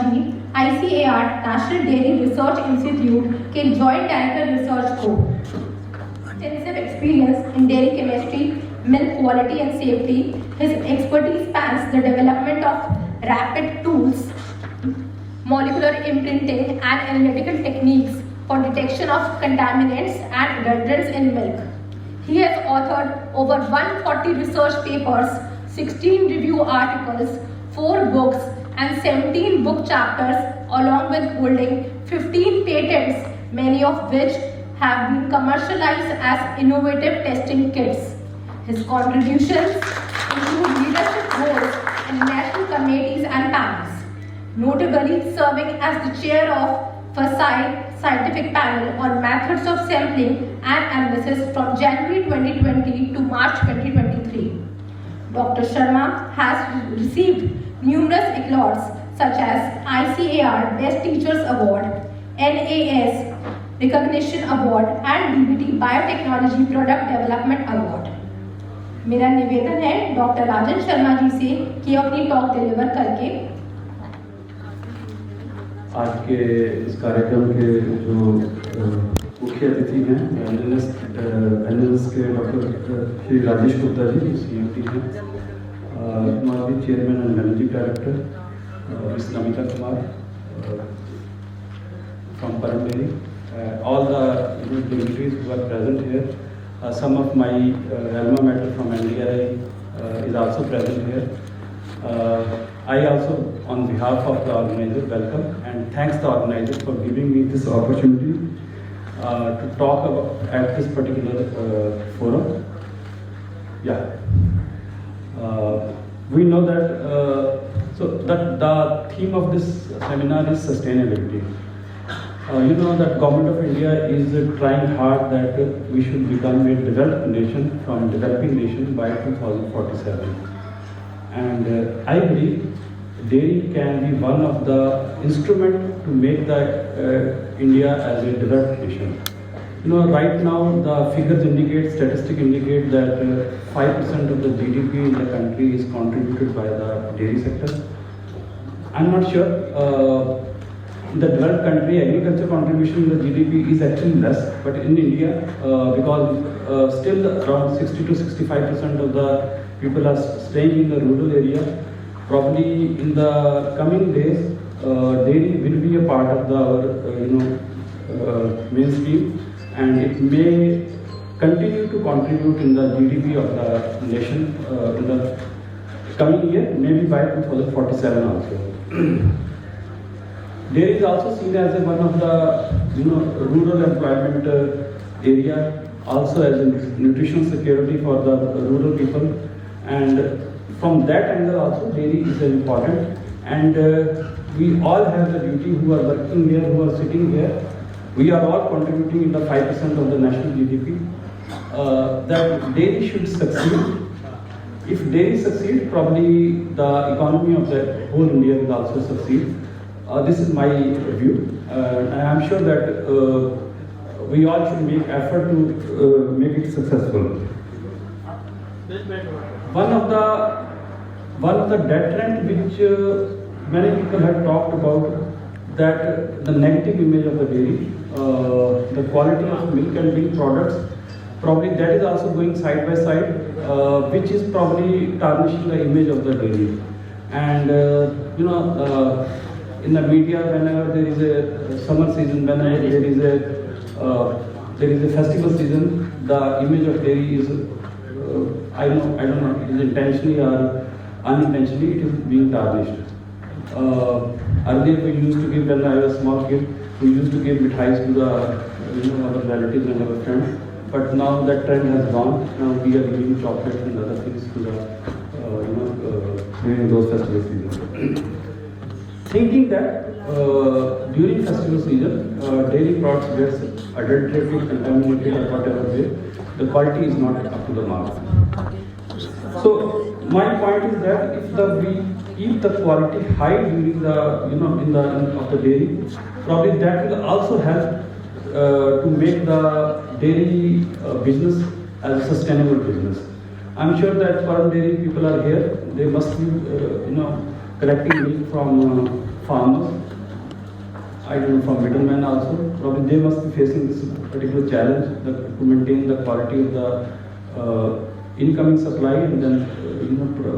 जी ICAR National Dairy Research Institute के Joint Director Research को extensive experience in dairy chemistry, milk quality and safety. His expertise spans the development of rapid tools, molecular imprinting and analytical techniques for detection of contaminants and adulterants in milk. He has authored over 140 research papers, 16 review articles, 4 books and 17 book chapters, along with holding 15 patents, many of which have been commercialized as innovative testing kits. His contributions include leadership roles in national committees and panels, notably serving as the chair of FASI scientific panel on methods of sampling and analysis from January 2020 to March 2023. Dr. Sharma has received numerous accolades such as ICAR Best Teachers Award, NAS Recognition Award and DBT Biotechnology Product Development Award. मेरा निवेदन है doctor Rajan Sharma ji से कि अपनी talk deliver करके आज के इस कार्यक्रम के जो मुख्य अतिथि हैं एनएलएस के डॉक्टर श्री राजेश गुप्ता जी CMT हैं, हमारे chairman and managing director miss Namita Kumar from Param Dairy, all the dignitaries who are present here, some of my alma mater from NDRI is also present here. I also, on behalf of the organizer, welcome and thanks the organizer for giving me this opportunity to talk about at this particular forum. Yeah, we know that so that the theme of this seminar is sustainability. You know that Government of India is trying hard that we should become a developed nation from developing nation by 2047. And I believe dairy can be one of the instrument to make the India as a developed nation. You know, right now the figures indicate, statistics indicate that 5% of the GDP in the country is contributed by the dairy sector. I'm not sure. In the developed country, agriculture contribution in the GDP is actually less, but in India, because still around 60 to 65% of the people are staying in the rural area, probably in the coming days, dairy will be a part of the mainstream, and it may continue to contribute in the GDP of the nation in the coming year, maybe by 2047 also. Dairy is also seen as one of the rural employment area, also as a nutritional security for the rural people, and from that angle also dairy is important. And we all have the duty who are working here, who are sitting here. We are all contributing in the 5% of the national GDP. That dairy should succeed. If dairy succeeds, probably the economy of the whole India will also succeed. This is my view, and I am sure that we all should make effort to make it successful. One of the deterrent which many people have talked about, that the negative image of the dairy, the quality of milk and milk products, probably that is also going side by side, which is probably tarnishing the image of the dairy. And in the media, whenever there is a summer season, whenever there is a festival season, the image of dairy is, I don't know, it is intentionally or unintentionally, it is being tarnished. Earlier we used to give, when I was a small kid, we used to give mithais to the our relatives and our friends. But now that trend has gone. Now we are giving chocolates and other things to the during those festival seasons. Thinking that during festival season, dairy products get adulterated, contaminated, or whatever way, the quality is not up to the mark. So my point is that if we keep the quality high during the of the dairy, probably that will also help to make the dairy business as a sustainable business. I'm sure that Param Dairy people are here. They must be collecting milk from farmers, I don't know, from middlemen also, probably they must be facing this particular challenge to maintain the quality of the incoming supply and then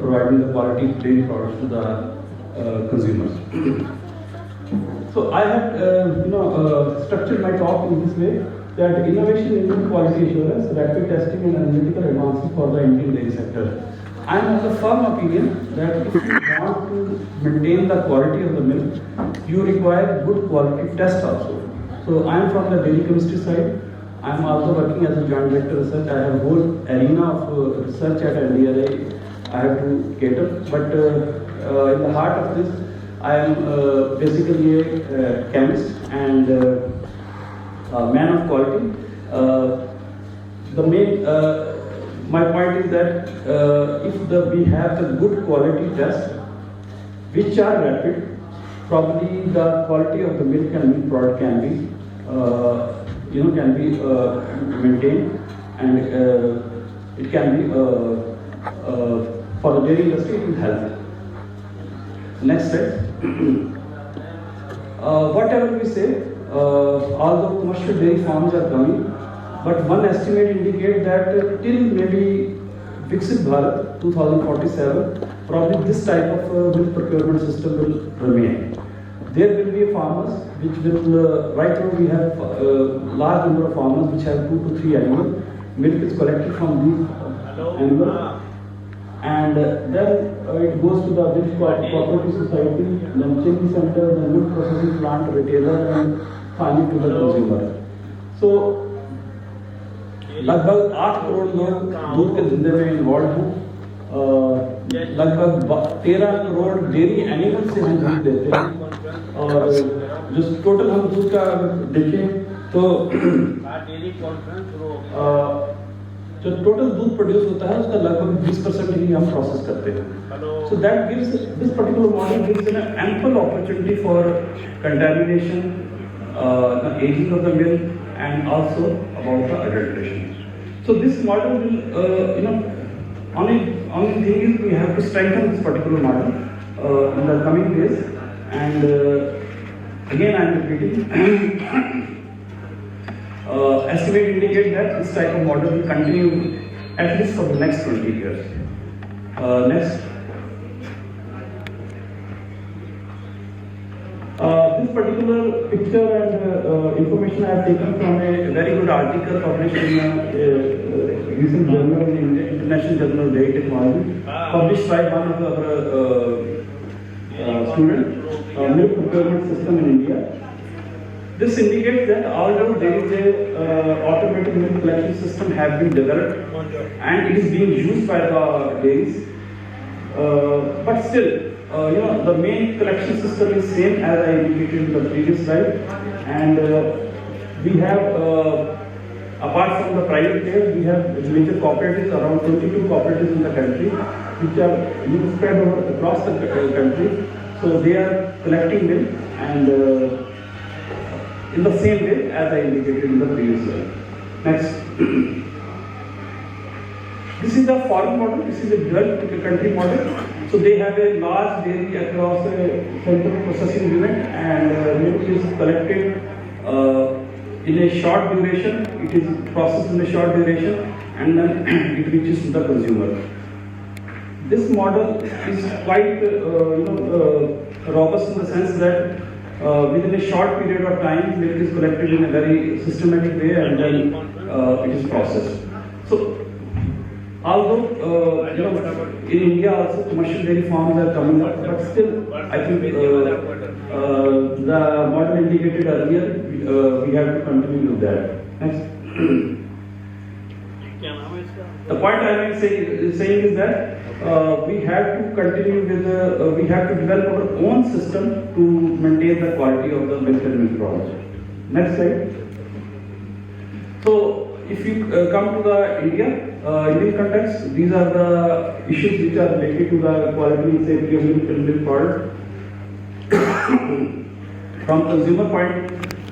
providing the quality dairy products to the consumers. So I have structured my talk in this way that innovation in quality assurance, rapid testing and analytical advances for the Indian dairy sector. I am of the firm opinion that if you want to maintain the quality of the milk, you require good quality test also. So I am from the dairy chemistry side. I am also working as a joint director research. I have a whole arena of research at NDRA I have to cater. But in the heart of this, I am basically a chemist and man of quality. My point is that if we have the good quality tests, which are rapid, probably the quality of the milk and milk product can be maintained, and it can be for the dairy industry it will help. Next slide. Whatever we say, although commercial dairy farms are coming, but one estimate indicates that till maybe Viksit Bharat 2047, probably this type of milk procurement system will remain. There will be farmers which will, right now we have a large number of farmers which have 2 to 3 animals. Milk is collected from these animals, and then it goes to the milk cooperative society, then chilling center, then milk processing plant, retailer, and finally to the consumer. So लगभग 8 करोड़ लोग दूध के धंधे में involve हैं, लगभग 13 crore dairy animal से हम दूध लेते हैं, और जो टोटल हम दूध का देखें तो जो टोटल दूध प्रोड्यूस होता है उसका लगभग 20% ही हम प्रोसेस करते हैं. So that gives this particular model gives an ample opportunity for contamination, the aging of the milk, and also about the adulteration. So this model will, only thing is we have to strengthen this particular model in the coming days. And again, I am repeating. Estimate indicate that this type of model will continue at least for the next 20 years. Next. This particular picture and information I have taken from a very good article published in a recent journal, in the International Journal of Dairy Technology, published by one of our students, milk procurement system in India. This indicates that although there is a automated milk collection system have been developed and it is being used by the dairies, but still, the main collection system is same as I indicated in the previous slide, and we have, apart from the private players, we have major cooperatives, around 22 cooperatives in the country, which are spread across the country. So they are collecting milk and in the same way as I indicated in the previous slide. Next. This is the foreign model, this is a developed country model. So they have a large dairy across a central processing unit, and milk is collected in a short duration, it is processed in a short duration, and then it reaches to the consumer. This model is quite robust in the sense that within a short period of time, milk is collected in a very systematic way, and then it is processed. So, although in India also commercial dairy farms are coming up, but still I think the model indicated earlier, we have to continue with that. Next. The point I am saying is that we have to continue with we have to develop our own system to maintain the quality of the milk and milk products. Next slide. So, if you come to the Indian context, these are the issues which are related to the quality and safety of milk and milk products. From consumer point,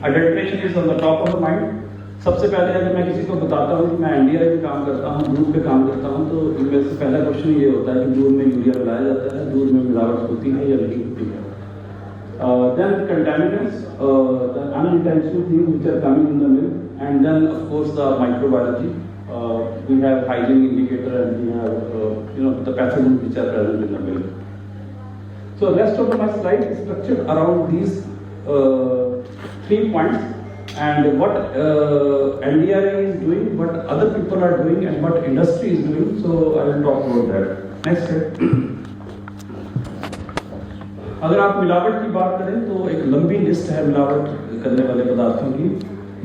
adulteration is on the top of the mind. सबसे पहले अगर मैं किसी को बताता हूँ कि मैं NDRA में काम करता हूँ, दूध पे काम करता हूँ, तो इनमें से पहला क्वेश्चन ये होता है कि दूध में यूरिया मिलाया जाता है, दूध में मिलावट होती है या नहीं होती है. Then contaminants, the unintentional things which are coming in the milk, and then of course the microbiology. We have hygiene indicator and we have the pathogens which are present in the milk. So rest of my slide is structured around these 3 points, and what NDRA is doing, what other people are doing, and what industry is doing. So I will talk about that. Next slide. अगर आप मिलावट की बात करें तो एक लंबी list है मिलावट करने वाले पदार्थों की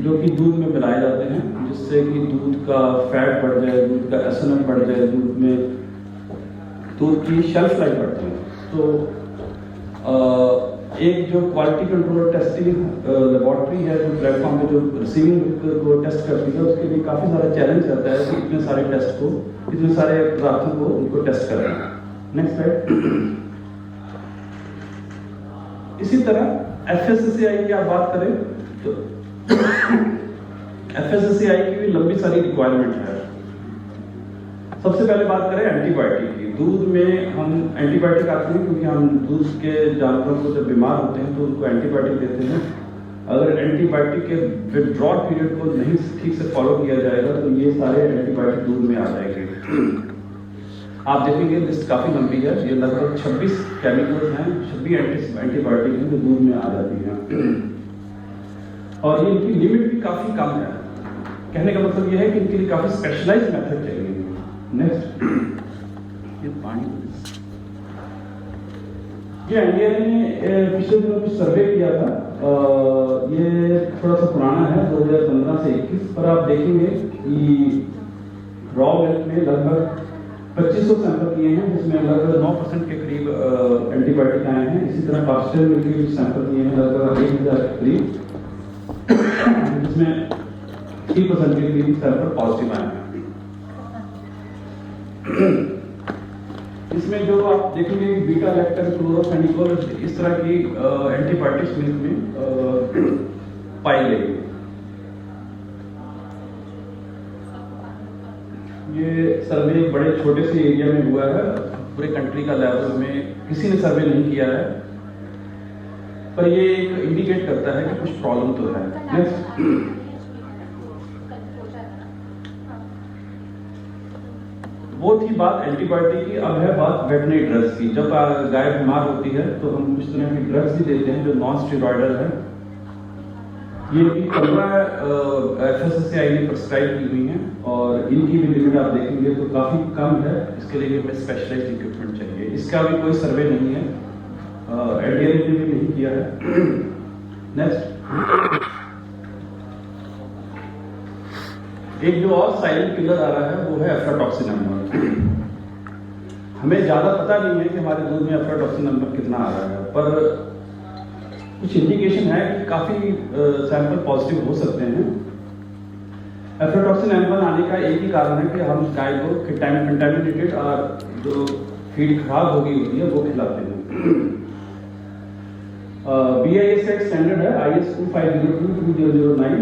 जो कि दूध में मिलाए जाते हैं, जिससे कि दूध का फैट बढ़ जाए, दूध का एसएनएफ बढ़ जाए, दूध की शेल्फ लाइफ बढ़ती है। तो एक जो क्वालिटी कंट्रोल टेस्टिंग लेबोरेटरी है जो प्लेटफॉर्म पे जो रिसीविंग को टेस्ट करती है, उसके लिए काफ़ी सारा चैलेंज रहता है कि इतने सारे टेस्ट को, इतने सारे पदार्थों को उनको टेस्ट करना। Next slide. इसी तरह FSSAI की आप बात करें तो FSSAI की भी लंबी सारी रिक्वायरमेंट है। सबसे पहले बात करें एंटीबायोटिक की। दूध में हम एंटीबायोटिक आते हैं क्योंकि हम दूध के जानवरों को जब बीमार होते हैं तो उनको एंटीबायोटिक देते हैं। अगर एंटीबायोटिक के विथड्रॉल पीरियड को नहीं ठीक से फॉलो किया जाएगा तो ये सारे एंटीबायोटिक दूध में आ जाएंगे। आप देखेंगे लिस्ट काफ़ी लंबी है, ये लगभग 26 केमिकल्स हैं, 26 एंटीबायोटिक हैं जो दूध में आ जाती हैं, और ये इनकी लिमिट भी काफ़ी कम है। कहने का मतलब ये है कि इनके लिए काफ़ी स्पेशलाइज्ड मेथड चाहिए। नेक्स्ट, ये पानी, ये NDRA ने पिछले दिनों कुछ सर्वे किया था, ये थोड़ा सा पुराना है, 2015 से 21, पर आप देखेंगे कि रॉ मिल्क में लगभग 2500 सैंपल किए हैं, जिसमें लगभग 9% के करीब एंटीबायोटिक आए हैं। इसी तरह पास्चर मिल्क के सैंपल किए हैं लगभग 1000 के करीब, जिसमें 3% के करीब सैंपल पॉजिटिव आए हैं। इसमें जो आप देखेंगे बीटा लैक्टम, क्लोरोफेनिकोल, इस तरह की एंटीबायोटिक्स मिल्क में पाई गई। ये सर्वे एक बड़े छोटे से एरिया में हुआ है, पूरे कंट्री का लेवल में किसी ने सर्वे नहीं किया है, पर ये एक इंडिकेट करता है कि कुछ प्रॉब्लम तो है। नेक्स्ट, वो थी बात एंटीबायोटिक की। अब है बात वेटरनरी ड्रग्स की। जब गाय बीमार होती है तो हम कुछ तरह की ड्रग्स भी देते हैं जो नॉन स्टेरॉयडल है। ये 15 FSSAI ने प्रिस्क्राइब की हुई हैं, और इनकी भी लिमिट आप देखेंगे तो काफ़ी कम है। इसके लिए हमें स्पेशलाइज्ड इक्विपमेंट चाहिए। इसका भी कोई सर्वे नहीं है, NDRA ने भी नहीं किया है। नेक्स्ट, एक जो और साइलेंट किलर आ रहा है वो है अफ्लाटॉक्सिन नंबर। हमें ज़्यादा पता नहीं है कि हमारे दूध में अफ्लाटॉक्सिन नंबर कितना आ रहा है, पर कुछ इंडिकेशन है कि काफ़ी सैंपल पॉजिटिव हो सकते हैं। अफ्लाटॉक्सिन M1 आने का एक ही कारण है कि हम गाय को कंटामिनेटेड और जो फीड खराब हो गई होती है वो खिलाते हैं। BIS का एक स्टैंडर्ड है IS 2502-2009,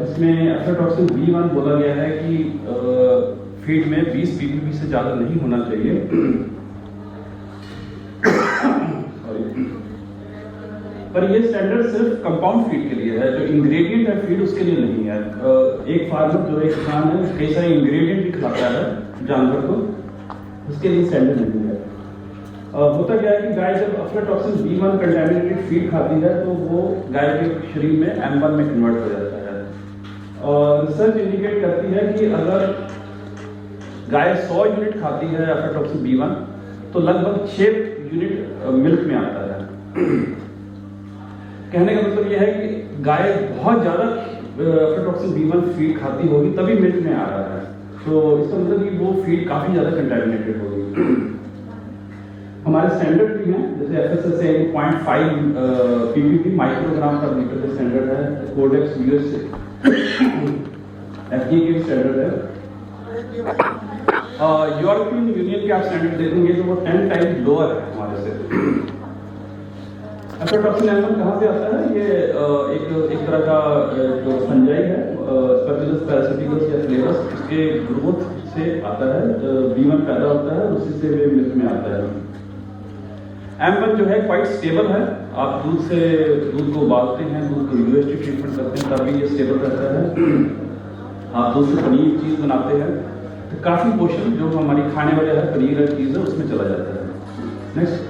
जिसमें अफ्लाटॉक्सिन B1 बोला गया है कि फीड में 20 ppb से ज़्यादा नहीं होना चाहिए। पर ये स्टैंडर्ड सिर्फ कंपाउंड फीड के लिए है, जो इंग्रेडिएंट है फीड उसके लिए नहीं है। एक फार्मर जो एक किसान है कई सारे इंग्रेडिएंट भी खिलाता है जानवर को, उसके लिए स्टैंडर्ड नहीं है। होता क्या है कि गाय जब अफ्लाटॉक्सिन B1 कंटामिनेटेड फीड खाती है तो वो गाय के शरीर में M1 में कन्वर्ट हो जाता है। और रिसर्च इंडिकेट करती है कि अगर गाय 100 यूनिट खाती है अफ्लाटॉक्सिन B1 तो लगभग 6 यूनिट मिल्क में आता है। कहने का मतलब यह है कि गाय बहुत ज़्यादा अफ्लाटॉक्सिन B1 फीड खाती होगी तभी मिल्क में आ रहा है, तो इसका मतलब कि वो फीड काफ़ी ज़्यादा कंटामिनेटेड होगी। हमारे स्टैंडर्ड भी हैं, जैसे FSSAI 0.5 ppb माइक्रोग्राम पर लीटर का स्टैंडर्ड है, कोडेक्स USA FDA के स्टैंडर्ड है। यूरोपियन यूनियन के आप स्टैंडर्ड देखेंगे तो वो 10 टाइम्स लोअर है हमारे से। अफ्लाटॉक्सिन M1 कहाँ से आता है? ये एक तरह का जो फंजाई है, स्पेसिलस पैरासिटिकस या फ्लेवस, इसके ग्रोथ से आता है। B1 पैदा होता है, उसी से वे मिल्क में आता है। M1 जो है क्वाइट स्टेबल है। आप दूध को उबालते हैं, दूध को यूएसटी ट्रीटमेंट करते हैं, तब भी ये स्टेबल रहता है। आप दूध से पनीर चीज़ बनाते हैं तो काफ़ी पोर्शन जो हमारी खाने वाले हर पनीर हर चीज़ है उसमें चला जाता है। नेक्स्ट,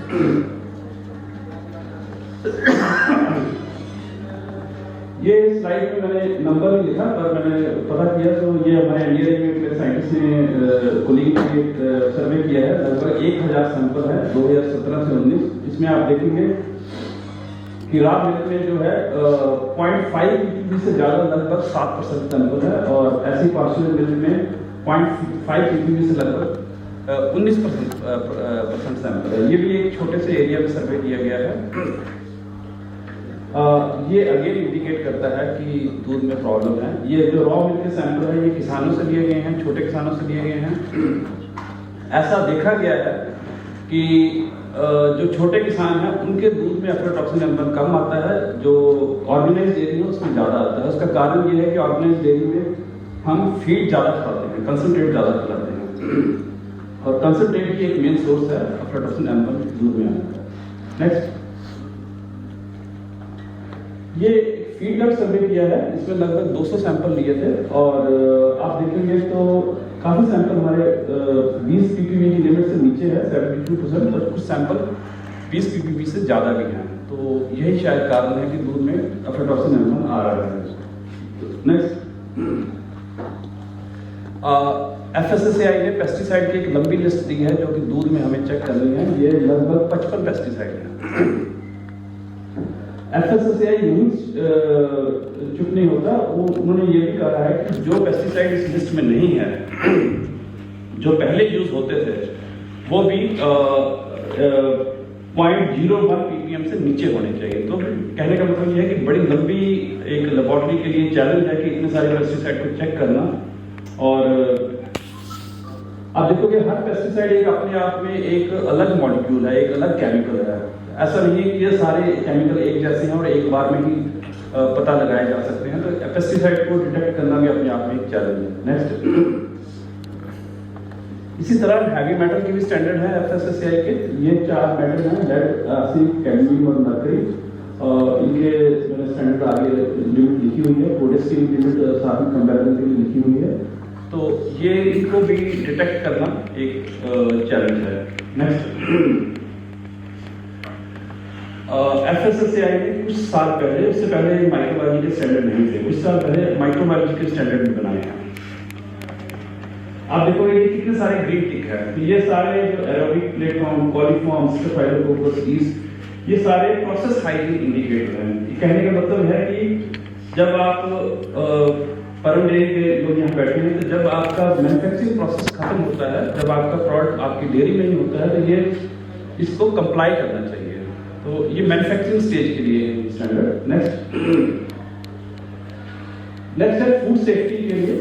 ये स्लाइड में मैंने नंबर नहीं लिखा, पर मैंने पता किया तो ये हमारे इंडिया में साइंटिस्ट ने कोलिग ने सर्वे किया है। लगभग 1000 सैंपल है 2017 से 19। इसमें आप देखेंगे कि रॉ मिल्क में जो है 0.5 ppb से ज़्यादा लगभग 7% सैंपल है, और ऐसी पार्शियल मिल्क में 0.5 ppb से लगभग 19% सैंपल है। ये भी एक छोटे से एरिया में सर्वे किया गया है। ये अगेन इंडिकेट करता है कि दूध में प्रॉब्लम है। ये जो रॉ मिल्क के सैंपल है ये किसानों से लिए गए हैं, छोटे किसानों से लिए गए हैं। ऐसा देखा गया है कि जो छोटे किसान हैं उनके दूध में अफ्लाटॉक्सिन M1 कम आता है, जो ऑर्गेनाइज्ड डेयरी है उसमें ज़्यादा आता है। उसका कारण ये है कि ऑर्गेनाइज्ड डेयरी में हम फीड ज़्यादा खिलाते हैं, कंसनट्रेट ज़्यादा खिलाते हैं, और कंसनट्रेट ही एक मेन सोर्स है अफ्लाटॉक्सिन M1 दूध में। नेक्स्ट, ये फीडलॉट सर्वे किया है, इसमें लगभग 200 सैंपल लिए थे, और आप देखेंगे तो काफ़ी सैंपल हमारे 20 ppb की लिमिट से नीचे है 72%, और कुछ सैंपल 20 ppb से ज़्यादा भी हैं। तो यही शायद कारण है कि दूध में अफ्लाटॉक्सिन M1 आ रहा है। नेक्स्ट, FSSAI ने पेस्टिसाइड की एक लंबी लिस्ट दी है जो कि दूध में हमें चेक करनी है। ये लगभग 55 पेस्टिसाइड है। FSSAI नहीं चुप नहीं होता, उन्होंने ये भी कहा है कि जो पेस्टिसाइड इस लिस्ट में नहीं है, जो पहले यूज होते थे, वो भी 0.01 ppm से नीचे होने चाहिए। तो कहने का मतलब ये है कि बड़ी लंबी एक लेबोरेटरी के लिए चैलेंज है कि इतने सारे पेस्टिसाइड को चेक करना। और आप देखोगे हर पेस्टिसाइड एक अपने आप में एक अलग मॉलिक्यूल है, एक अलग केमिकल है। ऐसा नहीं है कि ये सारे केमिकल एक जैसे हैं और एक बार में ही पता लगाए जा सकते हैं। तो पेस्टिसाइड को डिटेक्ट करना भी अपने आप में एक चैलेंज है। नेक्स्ट, इसी तरह हैवी मेटल के भी स्टैंडर्ड है FSSAI के। ये 4 मेटल हैं, लेड, आर्सेनिक, कैडमियम और मरकरी। इनके मैंने स्टैंडर्ड आगे लिमिट लिखी हुई है, कोडेक्स की लिमिट साथ में कंपैरिजन के लिए लिखी हुई है। तो ये इनको भी डिटेक्ट करना एक चैलेंज है। नेक्स्ट, FSSAI ने कुछ साल पहले, उससे पहले माइक्रोबायोलॉजी के स्टैंडर्ड नहीं थे, कुछ साल पहले माइक्रोबायोलॉजी के स्टैंडर्ड भी बनाए हैं। आप देखोगे ये कितने सारे ग्रीन टिक है। तो ये सारे जो एरोबिक प्लेटफॉर्म, कॉलीफॉर्म, स्टेफाइलोकोकस, ये सारे प्रोसेस हाइजीन इंडिकेटर हैं। कहने का मतलब है कि जब आप परम डेयरी के लोग यहाँ बैठे हैं, तो जब आपका मैन्युफैक्चरिंग प्रोसेस खत्म होता है, जब आपका प्रोडक्ट आपकी डेयरी में ही होता है, तो ये इसको कंप्लाई करना चाहिए। तो ये मैन्युफैक्चरिंग स्टेज के लिए स्टैंडर्ड। नेक्स्ट है फूड सेफ्टी के लिए।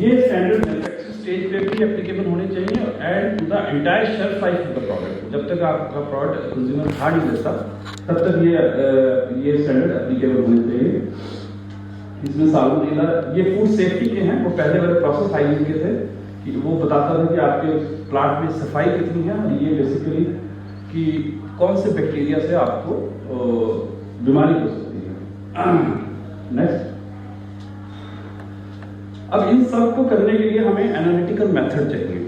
ये स्टैंडर्ड मैन्युफैक्चरिंग स्टेज पे भी एप्लीकेबल होने चाहिए and to the entire shelf life of the product. जब तक आपका प्रोडक्ट कंज्यूमर खा नहीं लेता तब तक ये स्टैंडर्ड एप्लीकेबल होने चाहिए। इसमें सालमोनेला, ये फूड सेफ्टी के हैं, वो पहले वाले प्रोसेस हाइजीन के थे कि वो बताता था कि आपके प्लांट में सफाई कितनी है, और ये बेसिकली कि कौन से बैक्टीरिया से आपको बीमारी हो सकती है। नेक्स्ट, अब इन सब को करने के लिए हमें एनालिटिकल मेथड चाहिए।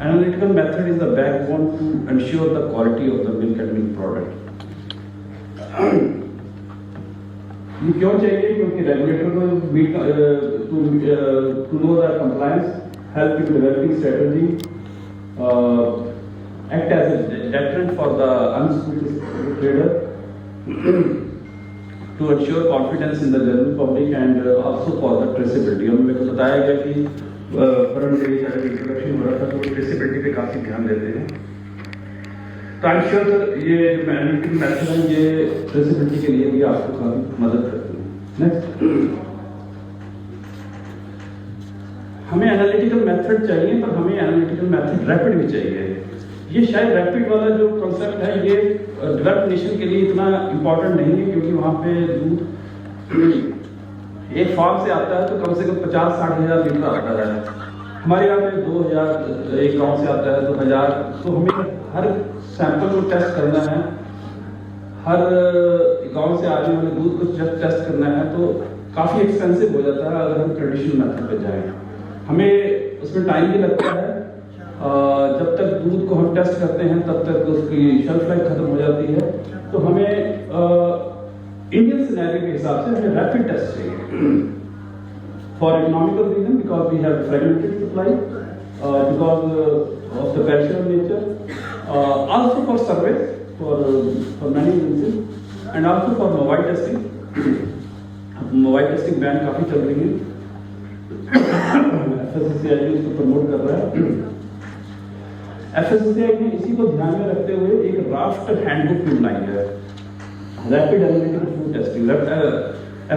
Analytical method is the backbone to ensure the quality of the milk and milk product. ये क्यों चाहिए? क्योंकि रेगुलेटर को to know the compliance, help in developing strategy, act as a deterrent for the unscrupulous trader, to ensure confidence in the general public and also for the traceability। और मेरे को बताया गया कि परम डेयरी का जब इंट्रोडक्शन हो रहा था तो ट्रेसेबिलिटी पे काफ़ी ध्यान देते हैं। तो आई एम श्योर ये जो एनालिटिकल मेथड है ये ट्रेसेबिलिटी के लिए भी आपको काफ़ी मदद करती है। नेक्स्ट, हमें एनालिटिकल मेथड चाहिए, पर हमें एनालिटिकल मेथड रैपिड भी चाहिए। ये शायद रैपिड वाला जो कॉन्सेप्ट है ये डेवलप्ड नेशन के लिए इतना इम्पोर्टेंट नहीं है, क्योंकि वहाँ पे दूध एक फार्म से आता है तो कम से कम 50-60 हज़ार लीटर आता है हमारे यहाँ पे 2000 एक गाँव से आता है 2000, तो हमें हर सैंपल को टेस्ट करना है, हर गांव से आने वाले दूध को जब टेस्ट करना है तो काफ़ी एक्सपेंसिव हो जाता है अगर हम ट्रेडिशनल मेथड पे जाएं। हमें उसमें टाइम भी लगता है, जब तक दूध को हम टेस्ट करते हैं तब तक उसकी शेल्फ लाइफ खत्म हो जाती है। तो हमें इंडियन सिनेरियो के हिसाब से हमें रैपिड टेस्ट चाहिए for economical reason, because we have fragmented supply, because of the perishable nature, also for service, for many reasons, and also for mobile testing. Mobile testing van काफी चल रही है, FSSAI इसको प्रमोट कर रहा है। FSSAI ने इसी को ध्यान में रखते हुए एक राफ्ट हैंडबुक भी बनाई है, rapid analytical food testing.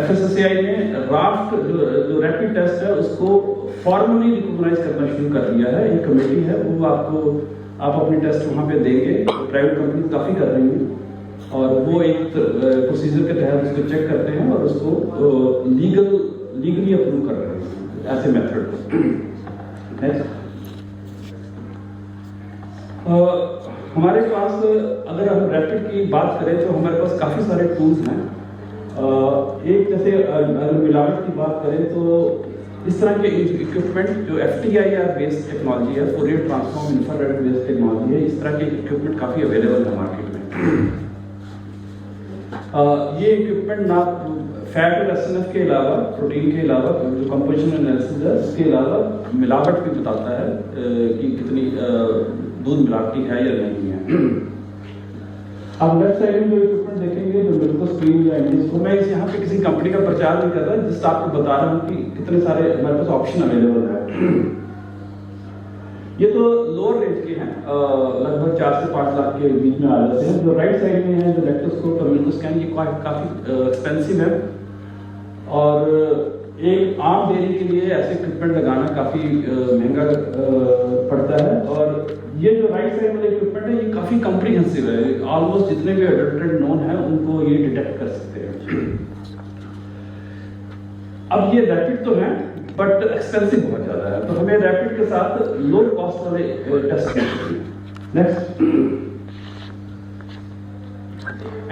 FSSAI ने राफ्ट जो रैपिड टेस्ट है उसको फॉर्मली रिकॉग्नाइज करना शुरू कर दिया है। एक कमेटी है, वो आप अपने टेस्ट वहाँ पे देंगे, प्राइवेट कंपनी काफ़ी कर रही हैं, और वो एक प्रोसीजर के तहत उसको चेक करते हैं और उसको लीगली अप्रूव कर रहे हैं ऐसे मेथड। नेक्स्ट, हमारे पास अगर हम रैपिड की बात करें तो हमारे पास काफ़ी सारे टूल्स हैं। एक जैसे अगर मिलावट की बात करें तो इस तरह के इक्विपमेंट जो FTIR बेस्ड टेक्नोलॉजी है, Fourier transform infrared based technology है, इस तरह के इक्विपमेंट काफ़ी अवेलेबल है मार्केट में। ये इक्विपमेंट ना फैट और SNF के अलावा, प्रोटीन के अलावा, जो कंपोजिशन एनालिसिस है उसके अलावा मिलावट भी बताता है कि कितनी दूध मिलावटी है या नहीं है। अब लेफ्ट साइड में जो इक्विपमेंट देखेंगे, जो बिल्कुल स्क्रीन या इमेज को, मैं इस यहाँ पे किसी कंपनी का प्रचार नहीं कर रहा, जिससे आपको बता रहा हूँ कि कितने सारे हमारे पास ऑप्शन अवेलेबल है। ये तो लोअर रेंज के हैं, लगभग 4 से 5 लाख के बीच में आ जाते हैं। जो राइट साइड में है, जो लेक्टोस्कोप और मिल्कोस्कैन, ये काफ़ी एक्सपेंसिव है, और एक आम डेयरी के लिए ऐसे इक्विपमेंट लगाना काफ़ी महंगा पड़ता है। और ये जो राइट साइड वाले इक्विपमेंट है ये काफ़ी कॉम्प्रिहेंसिव है, ऑलमोस्ट जितने भी अडल्ट्रेट नोन है उनको ये डिटेक्ट कर सकते हैं। अब ये रैपिड तो है बट एक्सपेंसिव बहुत ज़्यादा है, तो हमें रैपिड के साथ लो कॉस्ट वाले टेस्ट चाहिए। नेक्स्ट,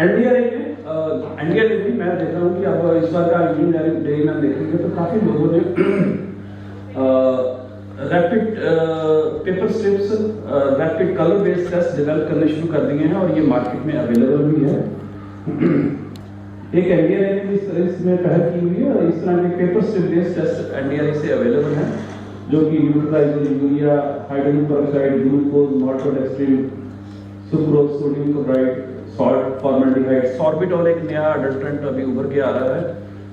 NDRA में मैं देख रहा हूँ कि अब इस बार का इंडियन डेयरी में देखेंगे तो काफ़ी लोगों ने rapid paper strips, rapid colour based test develop करने शुरू कर दिए हैं, और ये मार्केट में अवेलेबल भी है। एक NDRA ने भी इसमें पहल की हुई है, और इस तरह के paper strip based test NDRA से अवेलेबल हैं, जो कि neutraliser, urea, hydrogen peroxide, glucose, maltodextrin, sucrose, sodium chloride, salt, formaldehyde, sorbitol एक नया अडल्ट्रेंट अभी उभर के आ रहा है,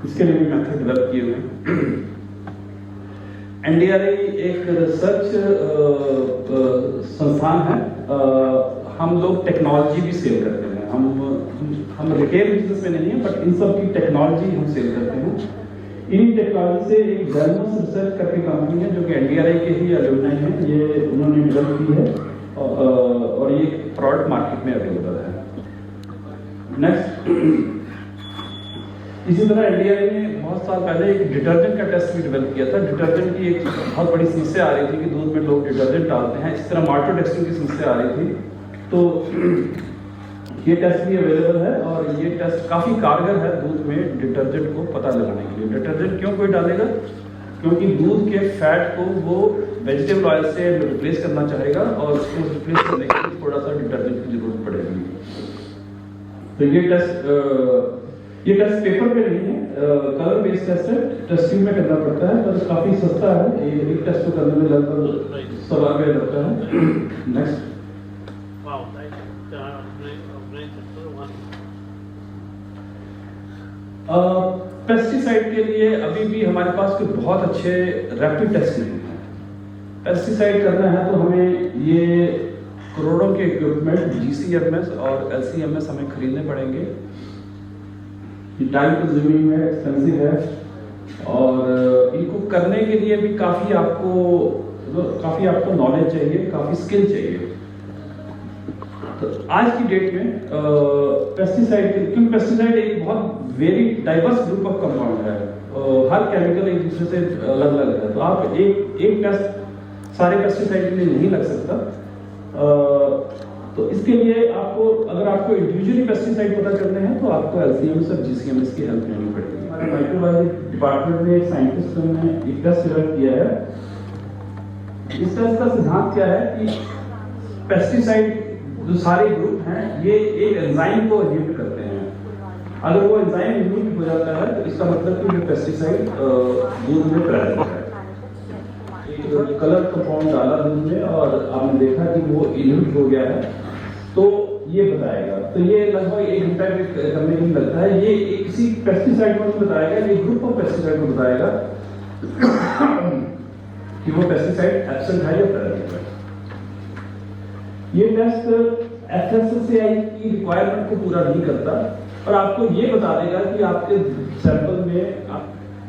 इसके लिए भी मेथड डेवलप किए हुए हैं। NDRA एक रिसर्च संस्थान है, हम लोग टेक्नोलॉजी भी सेल करते हैं। हम रिटेल बिजनेस में नहीं है, बट इन सब की टेक्नोलॉजी हम सेल करते हैं। इन टेक्नोलॉजी से एक डेल्मोस रिसर्च करके कंपनी है, जो कि NDRA के ही अलुमनाई है, ये उन्होंने डेवलप की है, और ये प्रोडक्ट मार्केट में अवेलेबल है। नेक्स्ट, इसी तरह NDRA ने बहुत साल पहले एक डिटर्जेंट का टेस्ट भी डेवलप किया था। डिटर्जेंट की एक बहुत बड़ी समस्या आ रही थी कि दूध में लोग डिटर्जेंट डालते हैं, इस तरह माल्टोडेक्स्ट्रिन की समस्या आ रही थी, तो ये टेस्ट भी अवेलेबल है, और ये टेस्ट काफ़ी कारगर है दूध में डिटर्जेंट को पता लगाने के लिए। डिटर्जेंट क्यों कोई डालेगा? क्योंकि दूध के फैट को वो वेजिटेबल ऑयल से रिप्लेस करना चाहेगा, और उसको रिप्लेस करने के लिए थोड़ा सा डिटर्जेंट की जरूरत पड़ेगी। तो ये टेस्ट पेपर पे नहीं है, कलर बेस्ड टेस्ट है, टेस्ट ट्यूब में करना पड़ता है, पर काफ़ी सस्ता है। एक टेस्ट को करने में लगभग 100 रुपये लगता है। नेक्स्ट, पेस्टिसाइड के लिए अभी भी हमारे पास कोई बहुत अच्छे रैपिड टेस्ट नहीं है। पेस्टिसाइड करना है तो हमें ये करोड़ों के इक्विपमेंट GCMS और LCMS हमें खरीदने पड़ेंगे। ये टाइम कंज्यूमिंग है, एक्सपेंसिव है, और इनको करने के लिए भी काफ़ी आपको नॉलेज चाहिए, काफ़ी स्किल चाहिए। तो आज की डेट में पेस्टिसाइड, क्योंकि पेस्टिसाइड एक बहुत very diverse group of compound है, हर केमिकल एक दूसरे से अलग अलग है, तो आप एक टेस्ट सारे पेस्टिसाइड के लिए नहीं लग सकता। तो इसके लिए आपको, अगर आपको इंडिविजुअली पेस्टिसाइड पता करने हैं तो आपको LCMS और GCMS की हेल्प लेनी पड़ेगी। हमारे माइक्रोबायोलॉजी डिपार्टमेंट में एक साइंटिस्ट ने एक टेस्ट डेवलप किया है। इस टेस्ट का सिद्धांत क्या है कि पेस्टिसाइड जो सारे ग्रुप हैं ये एक एंजाइम को इनहिबिट करते हैं। अगर वो एंजाइम इनहिबिट हो जाता है तो इसका मतलब कि जो पेस्टिसाइड दूध में प्रेजेंट है। एक कलर कंपाउंड डाला दूध में और आपने देखा कि वो इनहिबिट हो गया है तो ये बताएगा। तो ये लगभग 1 घंटा करने के लिए लगता है। ये किसी पेस्टिसाइड को नहीं बताएगा, ये ग्रुप ऑफ पेस्टिसाइड को बताएगा कि वो पेस्टिसाइड एब्सेंट है या प्रेजेंट है। ये टेस्ट FSSAI की रिक्वायरमेंट को पूरा नहीं करता और आपको ये बता देगा कि आपके सैंपल में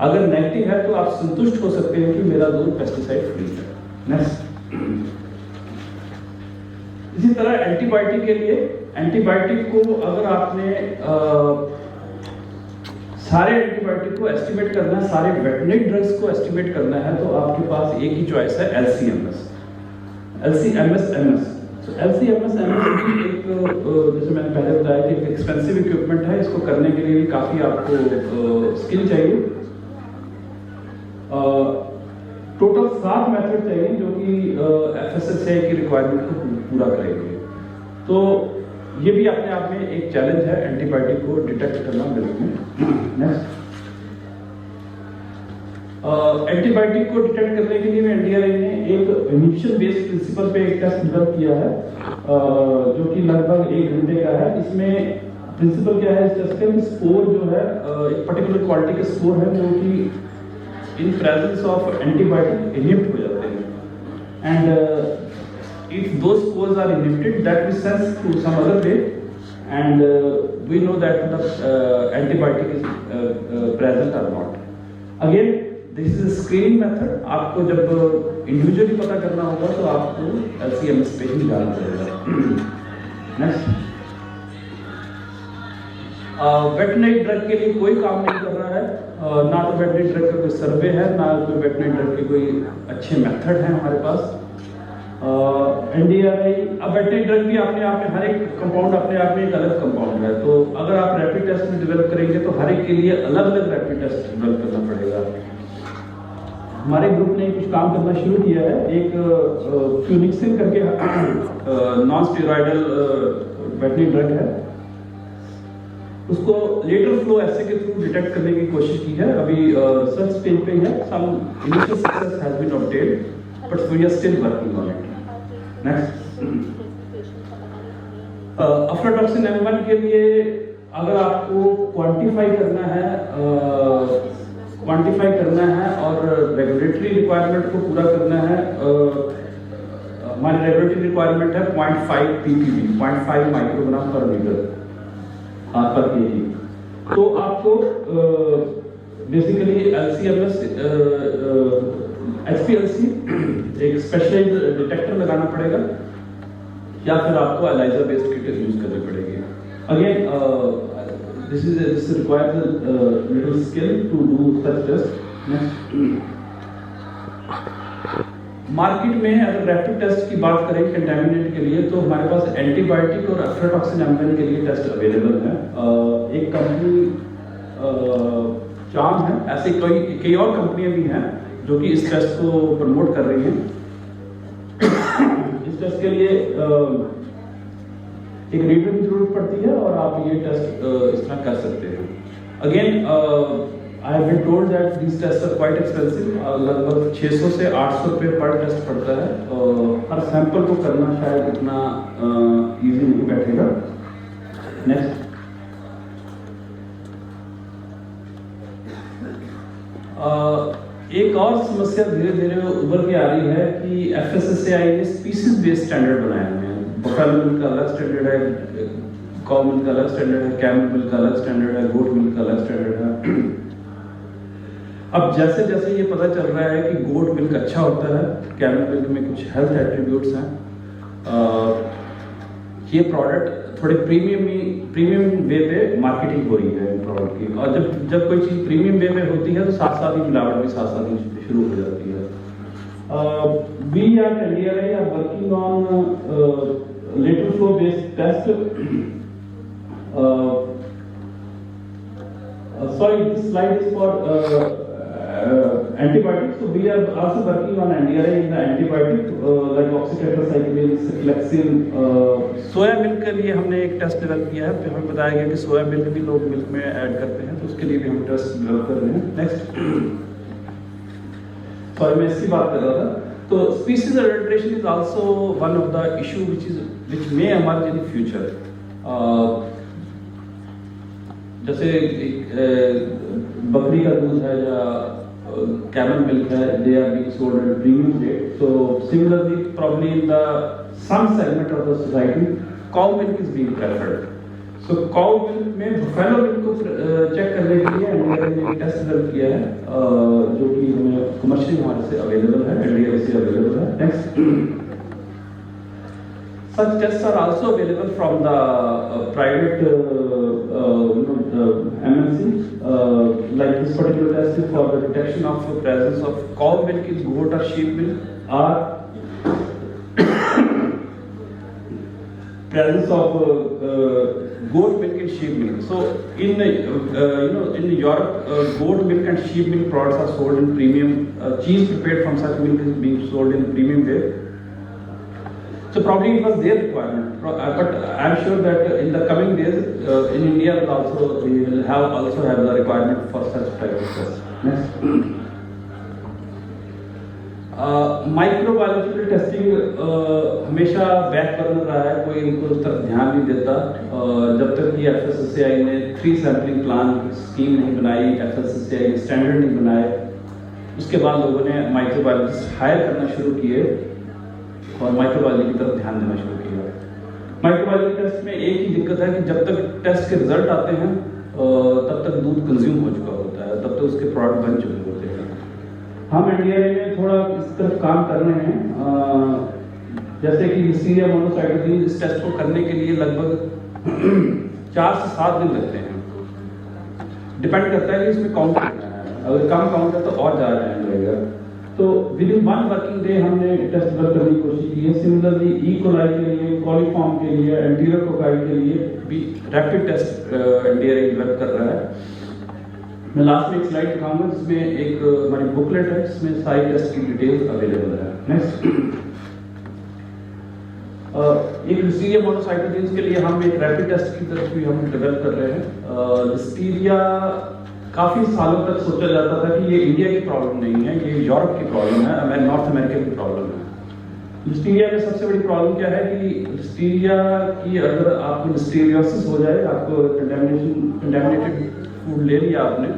अगर नेगेटिव है तो आप संतुष्ट हो सकते हैं कि मेरा दूध पेस्टिसाइड फ्री है। नेक्स्ट, इसी तरह एंटीबायोटिक के लिए, एंटीबायोटिक को अगर आपने सारे एंटीबायोटिक को एस्टिमेट करना है, सारे वेटरनरी ड्रग्स को एस्टिमेट करना है तो आपके पास एक ही चॉइस है LCMS, LCMS। LCMS एक जैसे मैंने पहले बताया कि एक एक्सपेंसिव इक्विपमेंट है। इसको करने के लिए काफी आपको स्किल चाहिए। टोटल 7 मेथड चाहिए जो कि FSSAI की रिक्वायरमेंट को पूरा करेंगे। तो ये भी अपने आप में एक चैलेंज है एंटीबायोटिक को डिटेक्ट करना मिल्क में। नेक्स्ट, एंटीबायोटिक को डिटेक्ट करने के लिए NDRI ने एक इनिशियल बेस्ड प्रिंसिपल पे एक टेस्ट डेवलप किया है जो कि लगभग 1 घंटे का है। इसमें प्रिंसिपल क्या है इस टेस्ट का, स्कोर जो है एक पर्टिकुलर क्वालिटी के स्कोर है जो कि in presence of antibiotic inhibit हो जाते हैं एंड इफ दो scores are inhibited that we sense to some other way and we know that the antibiotic is present और not. Again this is screening method. आपको जब individually पता करना होगा तो आपको LCMS पे ही जाना पड़ेगा। नेक्स्ट, वेटरनरी ड्रग के लिए कोई काम नहीं कर रहा है, ना तो वेटरनरी ड्रग का कोई सर्वे है, ना कोई वेटरनरी ड्रग के कोई अच्छे मेथड हैं हमारे पास। NDRI, अब वेटरनरी ड्रग भी अपने आप में हर एक कंपाउंड अपने आप में एक अलग कंपाउंड है। तो अगर आप रैपिड टेस्ट में डेवलप करेंगे तो हर एक के लिए अलग अलग रैपिड टेस्ट डेवलप करना पड़ेगा। हमारे ग्रुप ने कुछ काम करना शुरू किया है। एक फ्यूनिक्सिन करके नॉन स्टेरॉयडल वेटरनरी ड्रग है, उसको लेटर फ्लो एसे के थ्रू डिटेक्ट करने की कोशिश की है। अभी रिसर्च स्टेज पे है। Some initial success has been obtained but we are still working on it. Next, aflatoxin M1 के लिए अगर आपको क्वांटिफाई करना है और रेगुलेटरी रिक्वायरमेंट को पूरा करना है, हमारी रेगुलेटरी रिक्वायरमेंट है 0.5 ppb, 0.5 माइक्रोग्राम पर लीटर पर केजी। तो आपको बेसिकली LCMS HPLC एक स्पेशलाइज्ड डिटेक्टर लगाना पड़ेगा या फिर आपको ELISA बेस्ड किट यूज करनी पड़ेगी। Again this requires a little skill to do such test. Next, market में अगर रैपिड टेस्ट की बात करें कंटेमिनेंट के लिए तो हमारे पास एंटीबायोटिक और अफ्लाटॉक्सिन M1 के लिए टेस्ट अवेलेबल है। एक कंपनी चाम है, ऐसे कई और कंपनियां भी हैं जो कि इस टेस्ट को प्रमोट कर रही हैं। इस टेस्ट के लिए एक रीडर की जरूरत पड़ती है और आप ये टेस्ट इस तरह कर सकते हैं। Again I have been told that these test are quite expensive, लगभग 600 से 800 रुपये पर टेस्ट पड़ता है। हर सैंपल को करना शायद इतना इजी नहीं बैठेगा। नेक्स्ट, एक और समस्या धीरे धीरे उभर के आ रही है कि FSSAI ने स्पीसीज बेस्ड स्टैंडर्ड बनाए हुए हैं। बफेलो मिल्क का अलग स्टैंडर्ड है, काउ मिल्क का अलग स्टैंडर्ड है, कैमल मिल्क का अलग स्टैंडर्ड है, गोट मिल्क का अलग स्टैंडर्ड है। अब जैसे जैसे ये पता चल रहा है कि गोट मिल्क अच्छा होता है, कैमल मिल्क में कुछ हेल्थ एट्रीब्यूट्स हैं, ये प्रोडक्ट थोड़े प्रीमियम वे पे मार्केटिंग हो रही है प्रोडक्ट की। और जब कोई चीज़ प्रीमियम वे में होती है तो साथ साथ ही मिलावट भी साथ साथ ही शुरू हो जाती है। We at NDRI are working on lateral flow based test. Sorry, this slide is for antibiotics. So we are also working on NDRI in the antibiotic like oxytetracycline, cefalexin. Soya milk के लिए हमने एक test develop किया है। हमें बताया गया कि सोया मिल्क भी लोग मिल्क में ऐड करते हैं, तो उसके लिए भी हम टेस्ट डेवलप कर रहे हैं। नेक्स्ट, सॉरी मैं इसकी बात कर रहा था। तो species adulteration is also one of the issue which may emerge in future. जैसे बकरी का दूध है या camel milk है, they are being sold at premium rate. So similarly, probably in some segment of the society, cow milk is being preferred. So cow milk में buffalo milk को check करने के लिए NDRI ने एक टेस्ट डेवलप किया है, जो कि हमें कमर्शियली हमारे से अवेलेबल है, NDRI से अवेलेबल है। Next, such tests are also available from the private MNCs. Like this particular test is for the detection of the presence of cow milk in goat or sheep milk, or presence of goat milk in sheep milk. So in in Europe, goat milk and sheep milk products are sold in premium. Cheese prepared from such milk is being sold in premium way. So probably it was their requirement, but I am sure that in the coming days in India we will also have the requirement for such type of tests. Next, microbiological testing हमेशा back burner रहा है, कोई इनको उस तरफ ध्यान नहीं देता। जब तक कि FSSAI ने 3 सैम्पलिंग प्लान स्कीम नहीं बनाई, FSSAI ने स्टैंडर्ड नहीं बनाए, उसके बाद लोगों ने माइक्रोबायोलॉजिस्ट हायर करना शुरू किए और माइक्रोबायोलॉजी की तरफ ध्यान देना शुरू किया। माइक्रोबायोलॉजी टेस्ट में एक ही दिक्कत है कि जब तक टेस्ट के रिजल्ट आते हैं तब तक दूध कंज्यूम हो चुका होता है, तब तक उसके प्रोडक्ट बन चुके होते हैं। हम NDRI में थोड़ा इस तरफ काम कर रहे हैं, जैसे कि लिस्टीरिया मोनोसाइटोसिस, इस टेस्ट को करने के लिए लगभग 4 से 7 दिन लगते हैं। डिपेंड करता है कि इसमें काउंट करना है, अगर कम काउंट है तो और ज़्यादा टाइम लगेगा। तो विद इन 1 वर्किंग डे हमने टेस्ट डेवलप करने की कोशिश की है। सिमिलरली ई कोलाई के लिए, कॉलीफॉर्म के लिए, एंटीरियर कोकाई के लिए भी रैपिड टेस्ट NDRI डेवलप कर रहा है। मैं लास्ट में एक स्लाइड दिखाऊंगा जिसमें एक हमारी बुकलेट है जिसमें सारी टेस्ट की डिटेल्स अवेलेबल है। नेक्स्ट, एक लिस्टीरिया मोनोसाइटोसिस के लिए हम एक रैपिड टेस्ट की तरफ भी हम डेवलप कर रहे हैं। लिस्टीरिया काफी सालों तक सोचा जाता था कि ये इंडिया की प्रॉब्लम नहीं है, ये यूरोप की प्रॉब्लम है, नॉर्थ अमेरिका की प्रॉब्लम है। लिस्टीरिया में सबसे बड़ी प्रॉब्लम क्या है कि लिस्टीरिया की अगर आपको लिस्टीरियोसिस हो जाए, आपको कंटेमिनेटेड फूड ले लिया आपने,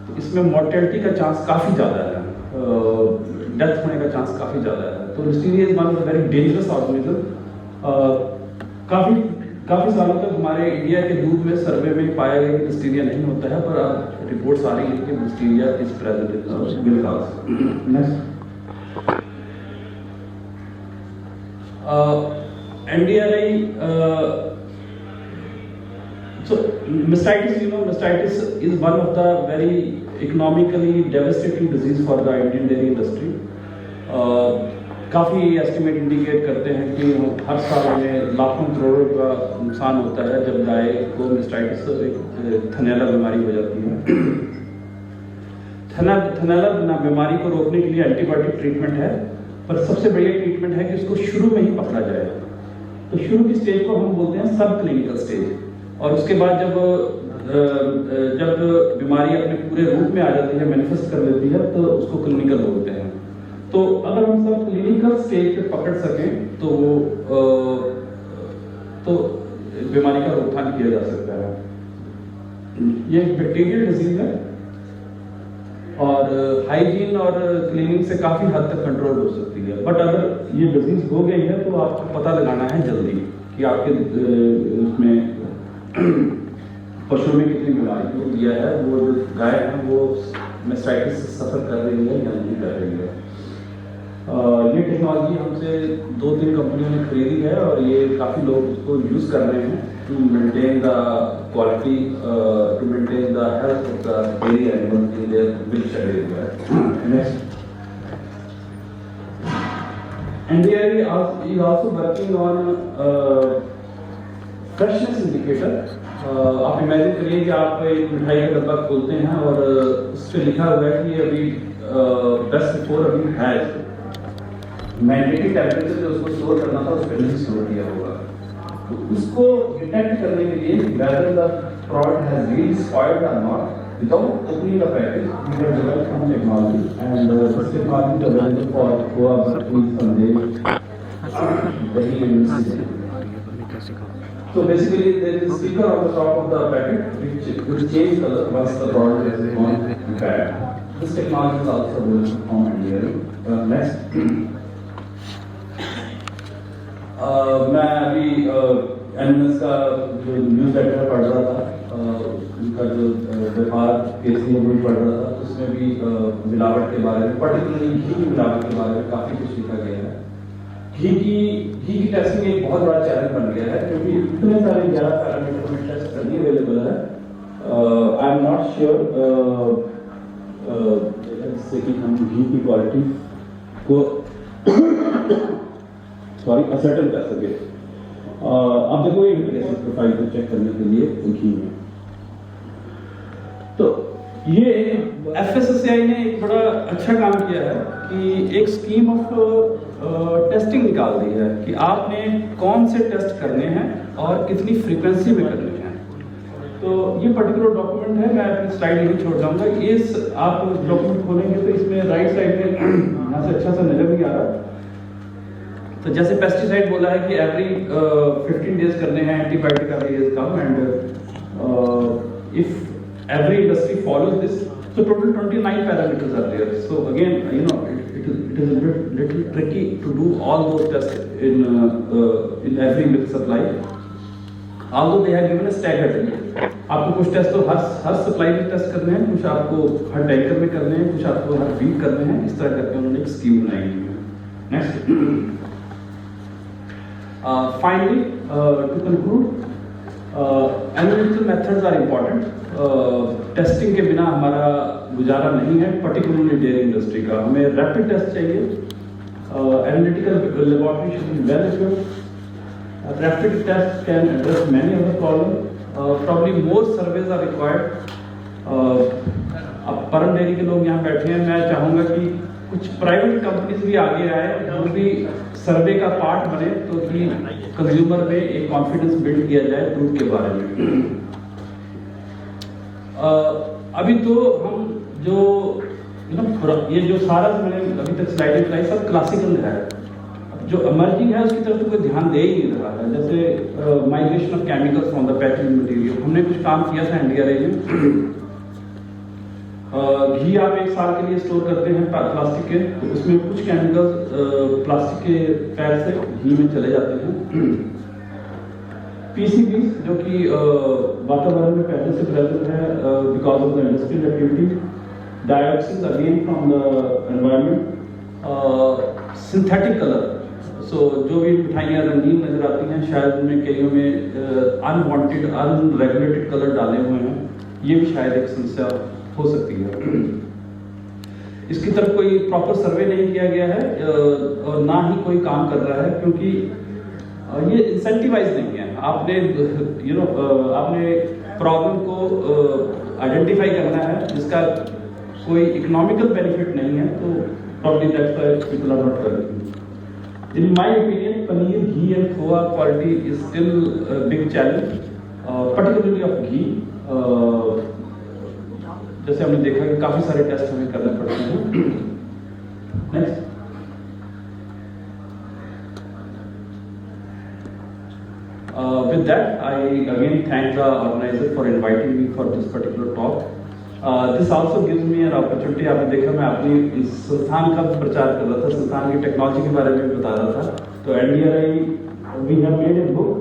तो इसमें मॉर्टेलिटी का चांस काफ़ी ज़्यादा है, डेथ होने का चांस काफ़ी ज़्यादा है। तो Listeria is one of the very dangerous organism. काफ़ी सालों तक हमारे इंडिया के दूध में सर्वे में पाया गया कि लिस्टीरिया नहीं होता है, पर अब रिपोर्ट्स आ रही है कि Listeria is present in milk. Next, NDRI so mastitis, mastitis is one of the very economically devastating disease for the Indian dairy industry. काफ़ी एस्टिमेट इंडिकेट करते हैं कि हर साल में लाखों करोड़ों का नुकसान होता है जब गाय को मास्टाइटिस एक थनैला बीमारी हो जाती है। थनैला बीमारी को रोकने के लिए एंटीबायोटिक ट्रीटमेंट है, पर सबसे बढ़िया ट्रीटमेंट है कि उसको शुरू में ही पकड़ा जाए। तो शुरू की स्टेज को हम बोलते हैं सब क्लिनिकल स्टेज, और उसके बाद जब बीमारी अपने पूरे रूप में आ जाती है, मैनिफेस्ट कर लेती है, तो उसको क्लिनिकल बोलते हैं। तो अगर हम सब क्लिनिकल स्टेज पे पकड़ सकें तो बीमारी का रोकथाम किया जा सकता है। ये एक बैक्टीरियल डिजीज है और हाइजीन और क्लीनिंग से काफी हद तक कंट्रोल हो सकती है। बट अगर ये डिजीज हो गई है तो आपको पता लगाना है जल्दी कि आपके उसमें पशुओं में कितनी बीमारी हो गया है, वो जो गाय है वो मास्टाइटिस से सफर कर रही है या नहीं कर रही है। ये टेक्नोलॉजी हमसे 2-3 कंपनियों ने खरीदी है और ये काफ़ी लोग इसको यूज़ कर रहे हैं to maintain the quality, to maintain the health of the dairy animals in their milk shed area. Next, NDRI is also working on freshness indicator. आप इमेजिन करिए कि आप एक मिठाई का डब्बा खोलते हैं और उस पर लिखा हुआ है कि अभी बेस्ट बिफोर अभी है, मैंडेटरी टेम्परेचर जो उसको स्टोर करना था उस पहले ही स्टोर किया होगा। तो उसको डिटेक्ट करने के लिए whether the product has really spoiled or not, without opening the package, we have developed some technology, and this technology is available for Goa, Barfi, Sandesh, Dahi, and Missi. So basically, there is a sticker on the top of the packet which changes color once the product is gone bad. This technology is also available from NDRI. Next. मैं अभी animals का जो news letter पढ़ रहा था, उनका जो व्यापार केसी वो पढ़ रहा था, उसमें भी मिलावट के बारे में, पर्टिकुलरली घी की मिलावट के बारे में काफ़ी कुछ लिखा गया है। घी की टेस्टिंग एक बहुत बड़ा चैलेंज बन गया है, क्योंकि इतने सारे 11 पैरामीटर में टेस्ट करनी अवेलेबल है। आई एम नॉट श्योर जिससे कि हम घी की क्वालिटी को असर्टन कर सके। अब देखो ये इंटरेस्ट प्रोफाइल को चेक करने के लिए घी में, तो ये FSSAI ने एक बड़ा अच्छा काम किया है कि एक स्कीम ऑफ टेस्टिंग निकाल दी है कि आपने कौन से टेस्ट करने हैं और कितनी फ्रीक्वेंसी में करने हैं। तो ये पर्टिकुलर डॉक्यूमेंट है, मैं अपनी स्लाइड यहीं छोड़ जाऊंगा। इस आप डॉक्यूमेंट खोलेंगे तो इसमें राइट साइड में यहाँ से अच्छा सा नजर नहीं आ रहा। तो जैसे पेस्टिसाइड बोला है कि एवरी 15 डेज करने हैं, antibiotic every days come, and if every industry follows this, so total 29 parameters are there. So again, you know, it is a little tricky to do all those tests in every milk supply. Although they have given a staggered, आपको कुछ test तो हर supply में test करने हैं, कुछ आपको हर tanker में करने हैं, कुछ आपको हर वीक करने हैं। इस तरह करके उन्होंने एक स्कीम बनाई है। Next, finally, to conclude, analytical methods are important. Testing के बिना हमारा गुजारा नहीं है, पर्टिकुलरली डेयरी इंडस्ट्री का। हमें रैपिड टेस्ट चाहिए, analytical laboratory should be well equipped, rapid test can address many other problem, probably more surveys are required. अब परम डेयरी के लोग यहाँ बैठे हैं, मैं चाहूँगा कि कुछ प्राइवेट कंपनीज भी आगे आए, जो भी सर्वे का पार्ट बने, तो कि कंज्यूमर में एक कॉन्फिडेंस बिल्ड किया जाए दूध के बारे में। अभी तो हम जो ये जो सारा मैंने अभी तक स्लाइड दिखाई सब क्लासिकल है, जो इमर्जिंग है उसकी तरफ तो कोई ध्यान दे ही नहीं रहा है। जैसे migration of chemicals from the packaging material, हमने कुछ काम किया था NDRI में। घी आप 1 साल के लिए स्टोर करते हैं प्लास्टिक के, तो उसमें कुछ केमिकल्स प्लास्टिक के पैर से घी में चले जाते हैं। PCBs जो कि वातावरण में पहले से प्रेजेंट है because of the industrial activity, dioxin again from the environment, synthetic colour, so जो भी मिठाइयाँ रंगीन नजर आती हैं, शायद उनमें कईयों में अनवांटेड अनरेगुलेटेड कलर डाले हुए हैं, ये भी शायद एक समस्या हो सकती है। इसकी तरफ कोई प्रॉपर सर्वे नहीं किया गया है और ना ही कोई काम कर रहा है, क्योंकि ये इंसेंटिवाइज नहीं है। आपने आपने प्रॉब्लम को आइडेंटिफाई करना है जिसका कोई इकोनॉमिकल बेनिफिट नहीं है, तो probably that's why people are not churning. In my opinion, paneer, ghee and khoa quality is still big challenge, particularly of ghee. जैसे हमने देखा कि काफी सारे टेस्ट हमें करने पड़ते हैं। Next, with that, I again thank the organizer for inviting me for this particular talk. This also gives me an opportunity. आपने देखा मैं अपनी इस संस्थान का प्रचार कर रहा था, संस्थान की टेक्नोलॉजी के बारे में भी बता रहा था। तो NDRI, we have made a book.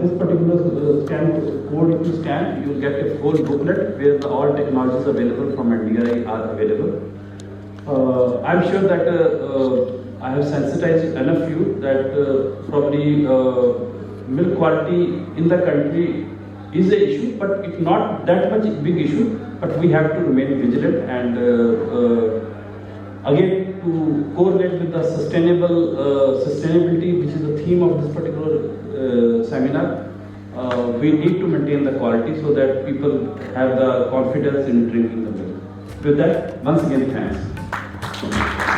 This particular scan code, if you scan, you will get a whole booklet where all technologies available from NDRI are available. I'm sure that I have sensitized enough you that probably milk quality in the country is an issue, but it's not that much big issue. But we have to remain vigilant and again to correlate with the sustainability, which is the theme of this particular seminar, we need to maintain the quality so that people have the confidence in drinking the milk. With that, once again, thanks.